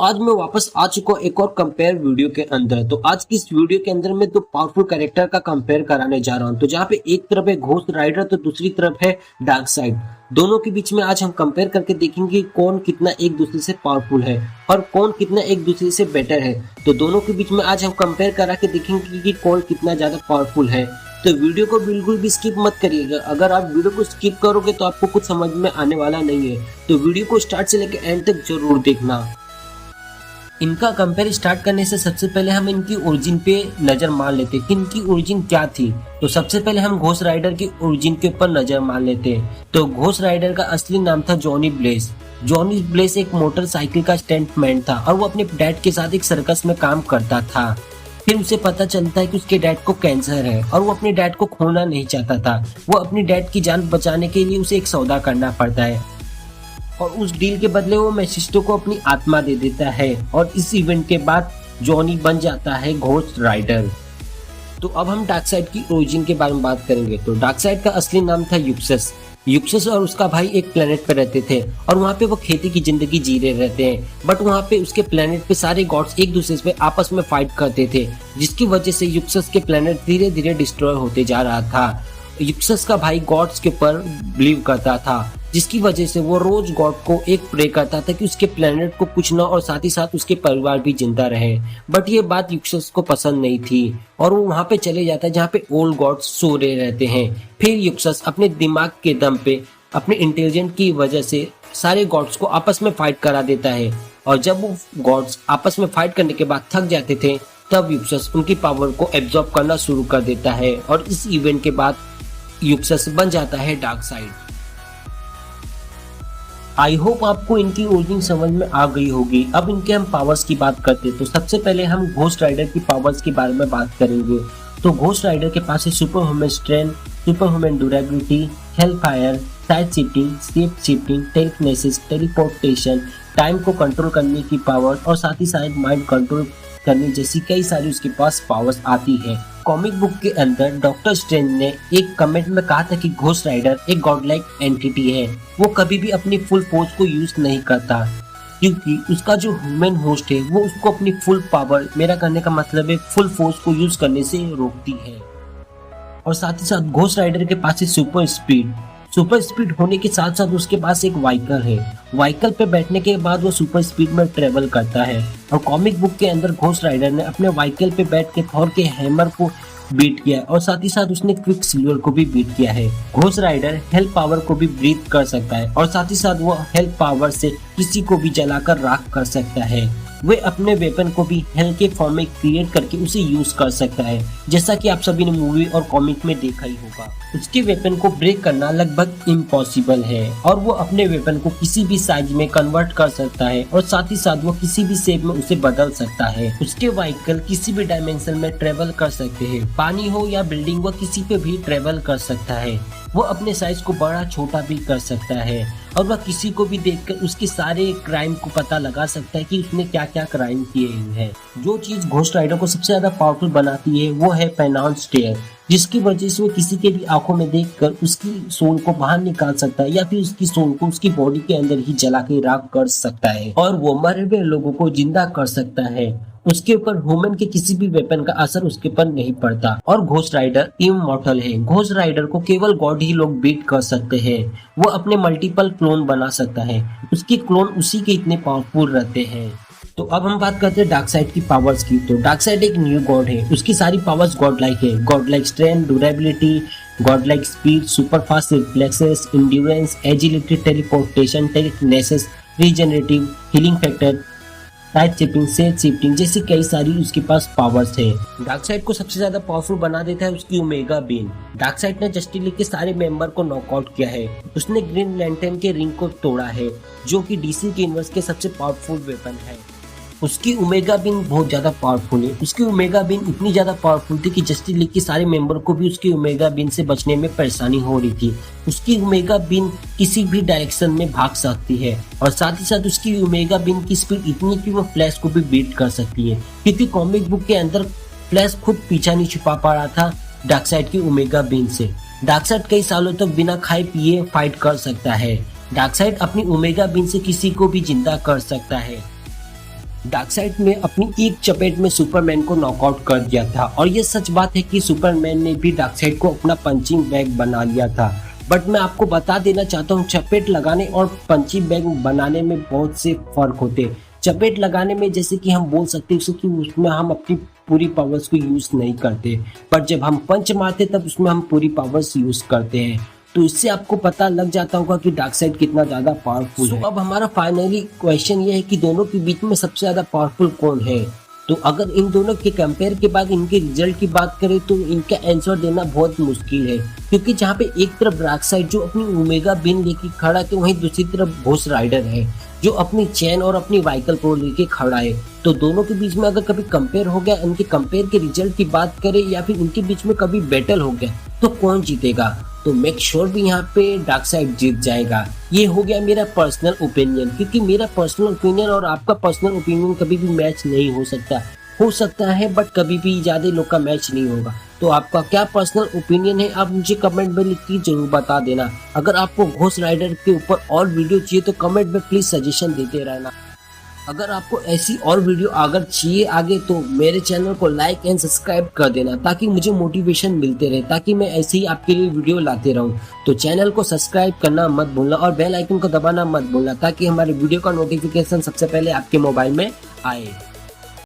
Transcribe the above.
आज मैं वापस आ चुका हूँ एक और कंपेयर वीडियो के अंदर। तो आज की इस वीडियो के अंदर मैं दो पावरफुल कैरेक्टर का कंपेयर कराने जा रहा हूँ। तो जहाँ पे एक तरफ है घोस्ट राइडर तो दूसरी तरफ है डार्क साइड। दोनों के बीच में आज हम कंपेयर करके देखेंगे कौन कितना एक दूसरे से पावरफुल है और कौन कितना एक दूसरे से बेटर है। तो दोनों के बीच में आज हम कंपेयर करा के देखेंगे कि कौन कितना ज्यादा पावरफुल है। तो वीडियो को बिल्कुल भी स्किप मत करिएगा। अगर आप वीडियो को स्किप करोगे तो आपको कुछ समझ में आने वाला नहीं है। तो वीडियो को स्टार्ट से लेकर एंड तक जरूर देखना। इनका कंपेयर स्टार्ट करने से सबसे पहले हम इनकी ओरिजिन पे नजर मार लेते हैं कि इनकी ओरिजिन क्या थी। तो सबसे पहले हम घोस्ट राइडर की ओरिजिन के ऊपर नजर मार लेते हैं। तो घोस्ट राइडर का असली नाम था जॉनी ब्लेस। जॉनी ब्लेस एक मोटरसाइकिल का स्टंटमैन था और वो अपने डैड के साथ एक सर्कस में काम करता था। फिर उसे पता चलता है कि उसके डैड को कैंसर है और वो अपने डैड को खोना नहीं चाहता था। वो अपनी डैड की जान बचाने के लिए उसे एक सौदा करना पड़ता है और उस डील के बदले वो मेफिस्टो को अपनी आत्मा दे देता है और इस इवेंट के बाद जॉनी बन जाता है घोस्ट राइडर। तो अब हम डार्क साइड की ओरिजिन के बारे में बात करेंगे। तो डार्क साइड का असली नाम था यूक्सस। यूक्सस और उसका भाई एक प्लेनेट पे रहते थे और वहाँ पे वो खेती की जिंदगी जी रहे रहते हैं। बट वहाँ पे उसके प्लेनेट पे सारे गॉड्स एक दूसरे पे आपस में फाइट करते थे, जिसकी वजह से यूक्सस के प्लेनेट धीरे धीरे डिस्ट्रॉय होते जा रहा था। यूक्सस का भाई गॉड्स के ऊपर बिलीव करता था, जिसकी वजह से वो रोज गॉड को एक प्रे करता था कि उसके प्लेनेट को कुछ ना और साथ ही साथ उसके परिवार भी जिंदा रहे। बट ये बात यूक्सस को पसंद नहीं थी और वो वहां पे चले जाता है जहाँ पे ओल्ड गॉड्स सो रहे रहते हैं। फिर यूक्सस अपने दिमाग के दम पे अपने इंटेलिजेंट की वजह से सारे गॉड्स को आपस में फाइट करा देता है और जब वो गॉड्स आपस में फाइट करने के बाद थक जाते थे तब यूक्सस उनकी पावर को एब्जॉर्ब करना शुरू कर देता है और इस इवेंट के बाद यूक्सस बन जाता है डार्क साइड। आई होप आपको इनकी ओरिजिन समझ में आ गई होगी। अब इनके हम पावर्स की बात करते हैं। तो सबसे पहले हम घोस्ट राइडर की पावर्स के बारे में बात करेंगे। तो घोस्ट राइडर के पास है super human strength, super human durability, hello fire, side shifting, shape shifting, telekinesis, teleportation, time को कंट्रोल करने की पावर और साथ ही साथ माइंड कंट्रोल करने जैसी कई सारी उसके पास पावर्स आती है। कॉमिक बुक के अंदर डॉक्टर स्ट्रेंज ने एक कमेंट में कहा था कि घोस्ट राइडर एक गॉडलाइक एंटिटी है। वो कभी भी अपनी फुल फोर्स को यूज नहीं करता क्योंकि उसका जो ह्यूमन होस्ट है वो उसको अपनी फुल पावर, मेरा कहने का मतलब है फुल फोर्स को यूज करने से रोकती है। और साथ ही साथ घोस्ट राइडर के पास है सुपर स्पीड। सुपर स्पीड होने के साथ साथ उसके पास एक व्हीकल है। व्हीकल पे बैठने के बाद वो सुपर स्पीड में ट्रेवल करता है और कॉमिक बुक के अंदर घोस्ट राइडर ने अपने व्हीकल पे बैठ के थॉर के हैमर को बीट किया और साथ ही साथ उसने क्विक सिल्वर को भी बीट किया है। घोस्ट राइडर हेल्थ पावर को भी ब्रीथ कर सकता है और साथ ही साथ वो हेल्थ पावर से किसी को भी जलाकर राख कर सकता है। वे अपने वेपन को भी हेल के फॉर्म में क्रिएट करके उसे यूज कर सकता है, जैसा कि आप सभी ने मूवी और कॉमिक में देखा ही होगा। उसके वेपन को ब्रेक करना लगभग इम्पॉसिबल है और वो अपने वेपन को किसी भी साइज में कन्वर्ट कर सकता है और साथ ही साथ वो किसी भी शेप में उसे बदल सकता है। उसके व्हीकल किसी भी डायमेंशन में ट्रेवल कर सकते हैं, पानी हो या बिल्डिंग, वो किसी पे भी ट्रेवल कर सकता है। वो अपने साइज को बड़ा छोटा भी कर सकता है और वह किसी को भी देखकर उसके सारे क्राइम को पता लगा सकता है कि उसने क्या क्या क्राइम किए हैं। जो चीज घोस्ट राइडर को सबसे ज्यादा पावरफुल बनाती है वो है पेनाउंस स्टेयर, जिसकी वजह से वो किसी के भी आंखों में देखकर उसकी सोल को बाहर निकाल सकता है या फिर उसकी सोल को उसकी बॉडी के अंदर ही जला के राख कर सकता है और वो मरे हुए लोगों को जिंदा कर सकता है। उसके ऊपर ह्यूमन के किसी भी वेपन का असर उसके पर नहीं पड़ता और घोस्ट राइडर इमॉर्टल है। घोस्ट राइडर को केवल गॉड ही लोग बीट कर सकते हैं। वो अपने मल्टीपल क्लोन बना सकता है, उसके क्लोन उसी के इतने पावरफुल रहते हैं। तो अब हम बात करते हैं डार्क साइड की पावर्स की। तो डार्क साइड एक न्यू गॉड है, उसकी सारी पावर्स गॉड लाइक है। God like strength, durability, God like speed, super fast reflexes, endurance, agility, teleportation, telekinesis, regenerative, healing factor, side shifting, set shifting जैसी कई सारी उसके पास पावर्स है। डार्क साइड को सबसे ज्यादा पावरफुल बना देता है उसकी ओमेगा बीन। डार्क साइड ने जस्टिस लीग के सारे मेंबर को नॉकआउट किया है। उसने ग्रीन लैंटर्न के रिंग को तोड़ा है, जो कि डीसी के यूनिवर्स के सबसे पावरफुल वेपन है। उसकी ओमेगा बीन बहुत ज्यादा पावरफुल है। उसकी ओमेगा बीन इतनी ज्यादा पावरफुल थी कि जस्टिस लीग के सारे मेंबर को भी उसकी ओमेगा बीन से बचने में परेशानी हो रही थी। उसकी ओमेगा बीन किसी भी डायरेक्शन में भाग सकती है और साथ ही साथ उसकी ओमेगा बीन की स्पीड इतनी कि वो फ्लैश को भी बीट कर सकती है, क्योंकि कॉमिक बुक के अंदर फ्लैश खुद पीछा नहीं छुपा पा रहा था डार्क साइड की ओमेगा बीन से। डार्क साइड कई सालों तक बिना खाए पिए फाइट कर सकता है। डार्क साइड अपनी ओमेगा बीन से किसी को भी जिंदा कर सकता है। डार्कसाइड ने अपनी एक चपेट में सुपरमैन को नॉकआउट कर दिया था और ये सच बात है कि सुपरमैन ने भी डार्कसाइड को अपना पंचिंग बैग बना लिया था। बट मैं आपको बता देना चाहता हूँ, चपेट लगाने और पंचिंग बैग बनाने में बहुत से फर्क होते हैं। चपेट लगाने में जैसे कि हम बोल सकते हैं कि उसमें हम अपनी पूरी पावर्स को यूज नहीं करते, पर जब हम पंच मारते तब उसमें हम पूरी पावर्स यूज करते हैं। तो इससे आपको पता लग जाता होगा कि डार्कसाइड कितना ज्यादा पावरफुल है। अब हमारा फाइनली क्वेश्चन ये है कि दोनों के बीच में सबसे ज्यादा पावरफुल कौन है। तो अगर इन दोनों के कंपेयर के बाद इनके रिजल्ट की बात करें तो इनका आंसर देना बहुत मुश्किल है, क्योंकि जहाँ पे एक तरफ डार्कसाइड जो अपनी ओमेगा बिन लेके खड़ा है, तो वहीं दूसरी तरफ घोस्ट राइडर है जो अपनी चैन और अपनी व्हीकल को लेके खड़ा है। तो दोनों के बीच में अगर कभी कंपेयर हो गया, इनके कंपेयर के रिजल्ट की बात करें या फिर इनके बीच में कभी बैटल हो गया, तो कौन जीतेगा? तो मेक श्योर भी यहाँ पे डार्कसाइड जीत जाएगा। ये हो गया मेरा पर्सनल ओपिनियन, क्योंकि मेरा पर्सनल ओपिनियन और आपका पर्सनल ओपिनियन कभी भी मैच नहीं हो सकता है बट कभी भी ज्यादा लोग का मैच नहीं होगा। तो आपका क्या पर्सनल ओपिनियन है, आप मुझे कमेंट में लिख के जरूर बता देना। अगर आपको घोस्ट राइडर के ऊपर और वीडियो चाहिए तो कमेंट में प्लीज सजेशन देते रहना। अगर आपको ऐसी और वीडियो अगर चाहिए आगे तो मेरे चैनल को लाइक एंड सब्सक्राइब कर देना, ताकि मुझे मोटिवेशन मिलते रहे, ताकि मैं ऐसे ही आपके लिए वीडियो लाते रहूं। तो चैनल को सब्सक्राइब करना मत भूलना और बेल आइकन को दबाना मत भूलना, ताकि हमारे वीडियो का नोटिफिकेशन सबसे पहले आपके मोबाइल में आए।